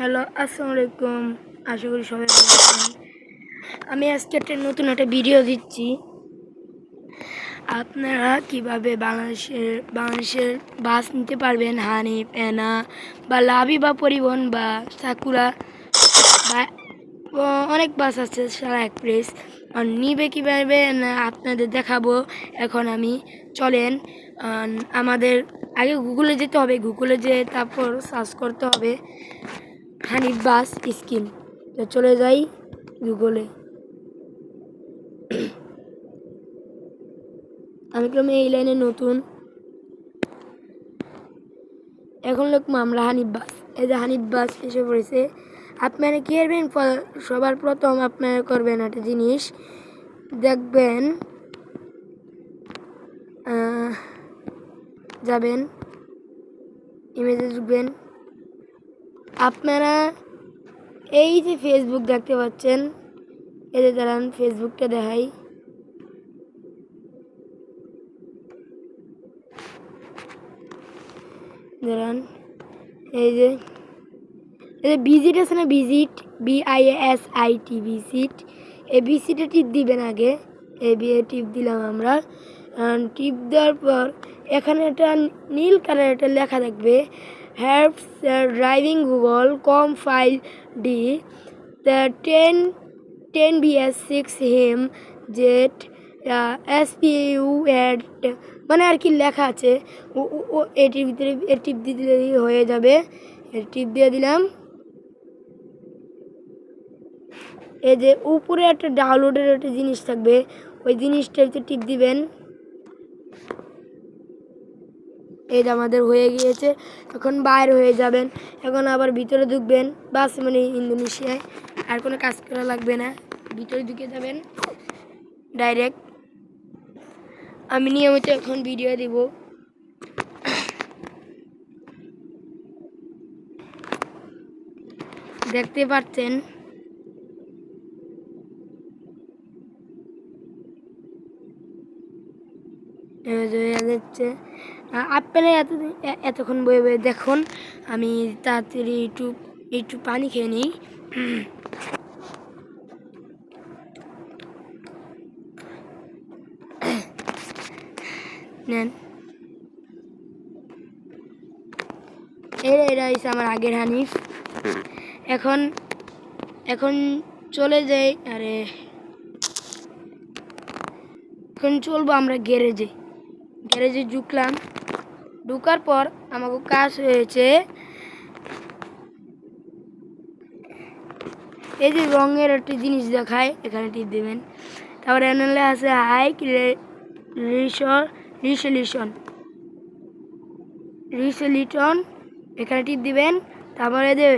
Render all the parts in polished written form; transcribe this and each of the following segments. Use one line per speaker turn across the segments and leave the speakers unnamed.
Hello, আসসালামু আলাইকুম। আশা করি সবাই ভালো আছেন। আমি আজকে নতুন একটা ভিডিও দিচ্ছি। আপনারা কিভাবে বাংলাদেশের বাস নিতে পারবেন, হানিফ, এনা বা লাভি বা পরিবহন বা সাকুরা বা অনেক বাস আছে, সারা এক্সপ্রেস। আর নিবে কীভাবে আপনাদের দেখাবো। এখন আমি চলেন, আমাদের আগে গুগলে যেতে হবে। গুগলে যেয়ে তারপর সার্চ করতে হবে হানিফ বাস স্কিম। তো চলে যাই গুগলে। আমি ক্রমে এই লাইনে নতুন। এখন লোক মামলা হানিফ বাস, এই যে হানিফ বাস এসে পড়েছে। আপনারা কি করবেন, সবার প্রথম আপনারা করবেন একটা জিনিস, দেখবেন যাবেন ইমেজে ঢুকবেন। আপনারা এই যে ফেসবুক দেখতে পাচ্ছেন, এদের দাঁড়ান ফেসবুকটা দেখাই। দাঁড়ান, এই যে ভিজিট আছে না, ভিজিট, BISIT, ভিজিট। এই ভিজিটে টিপ দিবেন আগে। এই বিয়ে টিপ দিলাম আমরা। টিপ দেওয়ার পর এখানে একটা নীল কালার একটা লেখা থাকবে, হেল্পস ড্রাইভিং গুগল কম file D the 10 BS6 him jet SPU add, মানে আর কি লেখা আছে। ও এটির ভিতরে টিপ দিলেই হয়ে যাবে। টিপ দিয়ে দিলাম। এই যে উপরে একটা ডাউনলোডের একটা জিনিস থাকবে, ওই জিনিসটাতে টিপ দিবেন। এই যে আমাদের হয়ে গিয়েছে। এখন বাইরে হয়ে যাবেন। এখন আবার ভিতরে ঢুকবেন। বাস মানে ইন্দোনেশিয়ায় আর কোনো কাজ করা লাগবে না, ভিতরে ঢুকে যাবেন ডাইরেক্ট। আমি নিয়মিত এখন ভিডিও দিব। দেখতে পাচ্ছেন যাচ্ছে। আপনারা এতক্ষণ বয়ে বয়ে দেখুন। আমি তাড়াতাড়ি একটু পানি খেয়ে নিই। নেন, এরা হচ্ছে আমার আগের হানিফ। এখন চলে যাই। আরে এখন চলবো আমরা গ্যারেজে ঢুকলাম। ঢুকার পর আমাকে কাজ হয়েছে, এই যে রঙের একটা জিনিস দেখায়, এখানে টিপ দেবেন। তারপরে এনালে আছে হাই রিসলিউশন, এখানে টিপ দিবেন। তারপরে যে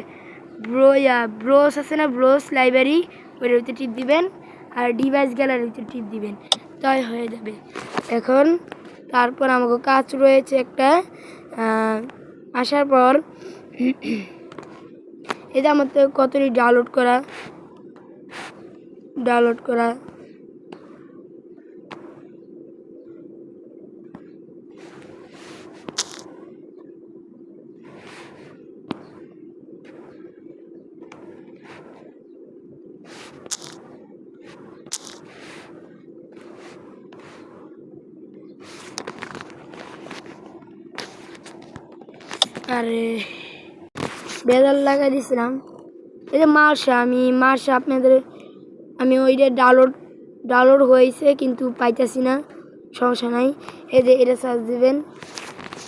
ব্রোস আছে না, ব্রোস লাইব্রেরি, ওইটার ভিতরে টিপ দিবেন। আর ডিভাইস গ্যালারিতে টিপ দিবেন, তাই হয়ে যাবে। এখন তারপর আমাকে কাজ রয়েছে একটা, আসার পর এই যে আমার তো কতটি ডাউনলোড করা। আরে বেজাল লাগাই দিয়েছিলাম। এই যে মার্শা আপনাদের, আমি ওইটা ডাউনলোড হয়েছে কিন্তু পাইতেছি না, সমস্যা নাই। এই যে এটা সার্চ দিবেন,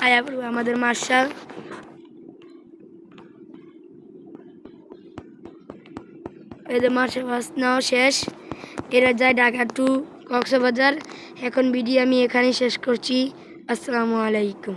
আয়া পড়বে আমাদের মার্শা। এই যে মার্শা বাস নেওয়া শেষ। এরা যায় ঢাকা টু কক্সবাজার। এখন ভিডিও আমি এখানেই শেষ করছি। আসসালামু আলাইকুম।